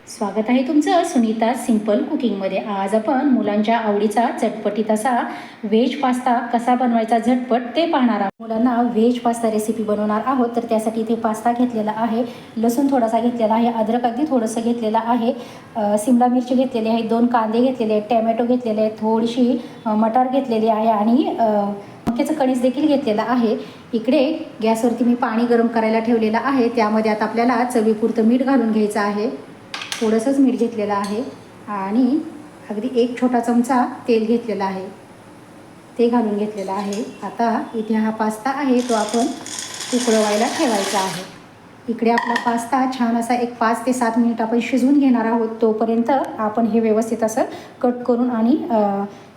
स्वागत आहे तुमचं सुनीता सिंपल कुकिंगमध्ये। आज आपण मुलांच्या आवडीचा चटपटीत असा व्हेज पास्ता कसा बनवायचा झटपट ते पाहणार आहोत। मुलांना व्हेज पास्ता रेसिपी बनवणार आहोत, तर त्यासाठी इथे पास्ता घेतलेला आहे, लसूण थोडासा घेतलेला आहे, अद्रक अगदी थोडंसं घेतलेलं आहे, शिमला मिरची घेतलेली आहे, 2 कांदे घेतलेले आहेत, टोमॅटो घेतलेले आहेत, थोडीशी मटार घेतलेली आहे आणि मक्याचं कणीस देखील घेतलेलं आहे। इकडे गॅसवरती मी पाणी गरम करायला ठेवलेलं आहे, त्यामध्ये आता आपल्याला चवीपुरतं मीठ घालून घ्यायचं आहे। थोडंसंच मीठ घेतलेलं आहे आणि अगदी 1 छोटा चमचा तेल घेतलेला आहे, ते घालून घेतलेलं आहे। आता इथे हा पास्ता आहे तो आपण उकळवायला ठेवायचा आहे। इकडे आपला पास्ता छान असा एक 5 ते 7 मिनिट आपण शिजवून घेणार आहोत। तोपर्यंत आपण हे व्यवस्थित असं कट करून आणि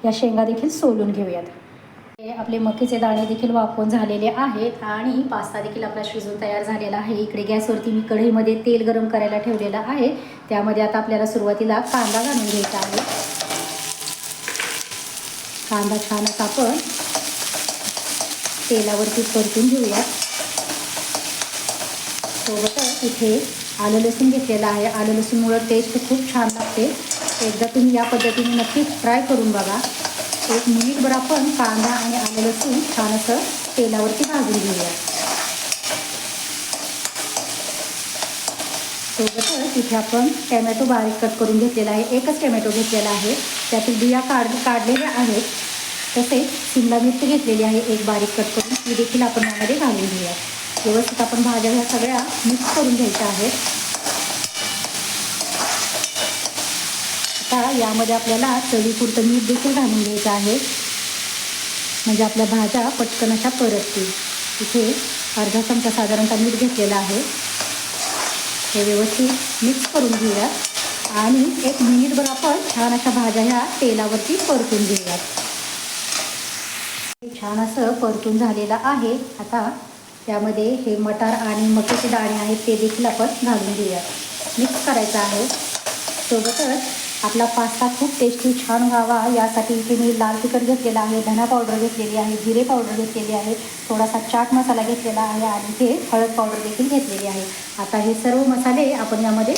या शेंगा देखील सोलून घेऊयात। आपले मक्याचे दाणे देखील वाफवून झालेले आहेत आणि पास्ता देखील आपला शिजून तयार झालेला आहे। इकडे गॅसवरती मी कढईमध्ये तेल गरम करायला ठेवलेलं आहे, त्यामध्ये आता आपल्याला सुरुवातीला कांदा घालून घ्यायचा आहे। कांदा छान असा आपण तेलावरती परतून घेऊया। सोबतच इथे आलं लसूण घेतलेलं आहे, आलं लसूणमुळे टेस्ट खूप छान लागते। एकदा तुम्ही या पद्धतीने नक्की ट्राय करून बघा। 1 मिनिटभर आपण कांदा आणि आलं लसूण छान असं तेलावरती भाजून घेऊया। सोबतच इथे आपण टोमॅटो बारीक कट करून घेतलेला आहे, 1च टोमॅटो घेतलेला आहे, त्यातील बिया काढलेल्या आहेत। तसेच शिमला मिरची घेतलेली आहे 1 बारीक कट करून, ती देखील आपण यामध्ये घालून घेऊया। व्यवस्थित आपण भाज्या ह्या सगळ्या मिक्स करून घ्यायच्या आहेत। आता यामध्ये आपल्याला चवीपुरतं मीठ देखील घालून घ्यायचं आहे, म्हणजे आपल्या भाज्या पटकन अशा परततील। इथे अर्धा चमचा साधारणतः मीठ घेतलेलं आहे, हे व्यवस्थित मिक्स करून घेऊया आणि 1 मिनिटभर आपण छान अशा भाज्या ह्या तेलावरती परतून घेऊयात। छान असं परतून झालेलं आहे। आता त्यामध्ये हे मटार आणि मक्याचे दाणे आहेत ते देखील आपण घालून घेऊयात, मिक्स करायचं आहे। सोबतच आपला पास्ता खूप टेस्टी छान व्हावा यासाठी इथे मी लाल तिखट घेतलेला आहे, धना पावडर घेतलेली आहे, जिरे पावडर घेतलेली आहे, थोडासा चाट मसाला घेतलेला आहे आणि इथे हळद पावडर देखील घेतलेली आहे। आता हे सर्व मसाले आपण यामध्ये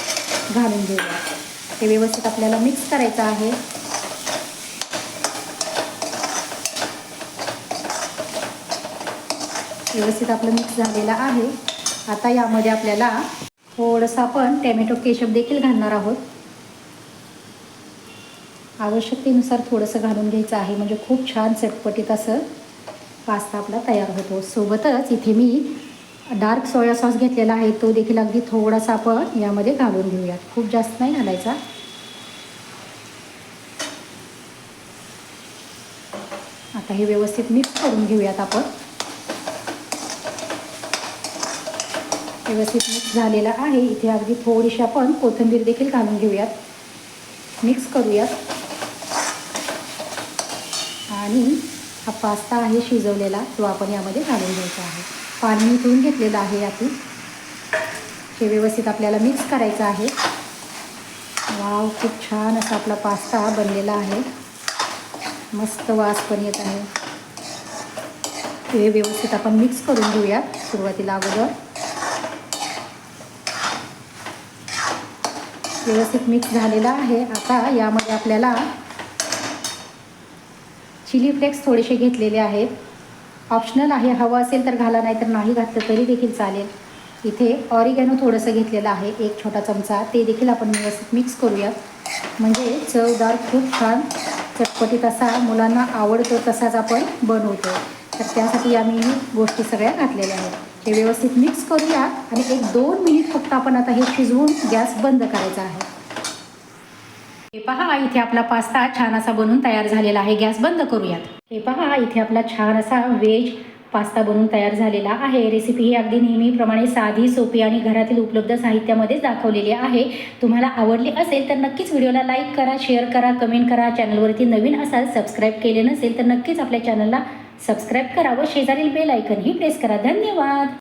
घालून घेऊया। हे व्यवस्थित आपल्याला मिक्स करायचं आहे। व्यवस्थित आपलं मिक्स झालेलं आहे। आता यामध्ये आपल्याला थोडंसं आपण टोमॅटो केचप देखील घालणार आहोत, आवश्यकतेनुसार थोडंसं घालून घ्यायचं आहे, म्हणजे खूप छान चटपटीत असं पास्ता आपला तयार होतो। सोबतच इथे मी डार्क सोया सॉस घेतलेला आहे, तो देखील अगदी थोडासा आपण यामध्ये घालून घेऊयात, खूप जास्त नाही घालायचा। आता हे व्यवस्थित मिक्स करून घेऊयात आपण। व्यवस्थित मिक्स झालेला आहे। इथे अगदी थोडीशी आपण कोथिंबीर देखील घालून घेऊयात, मिक्स करूयात आणि हा पास्ता आहे शिजवलेला तो आपण यामध्ये घालून घ्यायचा आहे। पाणी निथळून घेतलेलं आहे यातून, हे व्यवस्थित आपल्याला मिक्स करायचं आहे। वाव, खूप छान असा आपला पास्ता बनलेला आहे, मस्त वास पण येत आहे। हे व्यवस्थित आपण मिक्स करून घेऊयात सुरुवातीला अगोदर। व्यवस्थित मिक्स झालेला आहे। आता यामध्ये आपल्याला चिली फ्लेक्स थोडेसे घेतलेले आहेत, ऑप्शनल आहे, हवं असेल तर घाला, नाही तर नाही घातलं तरी देखील चालेल। इथे ऑरिगॅनो थोडंसं घेतलेलं आहे 1 छोटा चमचा, ते देखील आपण व्यवस्थित मिक्स करूयात, म्हणजे चवदार खूप छान चटपटीत असा मुलांना आवडतो तसाच आपण बनवतो। तर त्यासाठी आम्ही गोष्टी सगळ्या घातलेल्या आहेत। हे व्यवस्थित मिक्स करूया आणि 1-2 मिनिट फक्त आपण आता हे शिजवून गॅस बंद करायचा आहे। हे पहा, इथे आपला पास्ता छान असा बनून तयार झालेला आहे, गॅस बंद करूयात। हे पहा, इथे आपला छान असा व्हेज पास्ता बनून तयार झालेला आहे। रेसिपी ही अगदी नेहमीप्रमाणे साधी, सोपी आणि घरातील उपलब्ध साहित्यामध्येच दाखवलेली आहे। तुम्हाला आवडली असेल तर नक्कीच व्हिडिओला लाईक करा, शेअर करा, कमेंट करा। चॅनलवरती नवीन असाल, सबस्क्राईब केले नसेल तर नक्कीच आपल्या चॅनलला सबस्क्राईब करा व शेजारील बेल आयकॉनही प्रेस करा। धन्यवाद।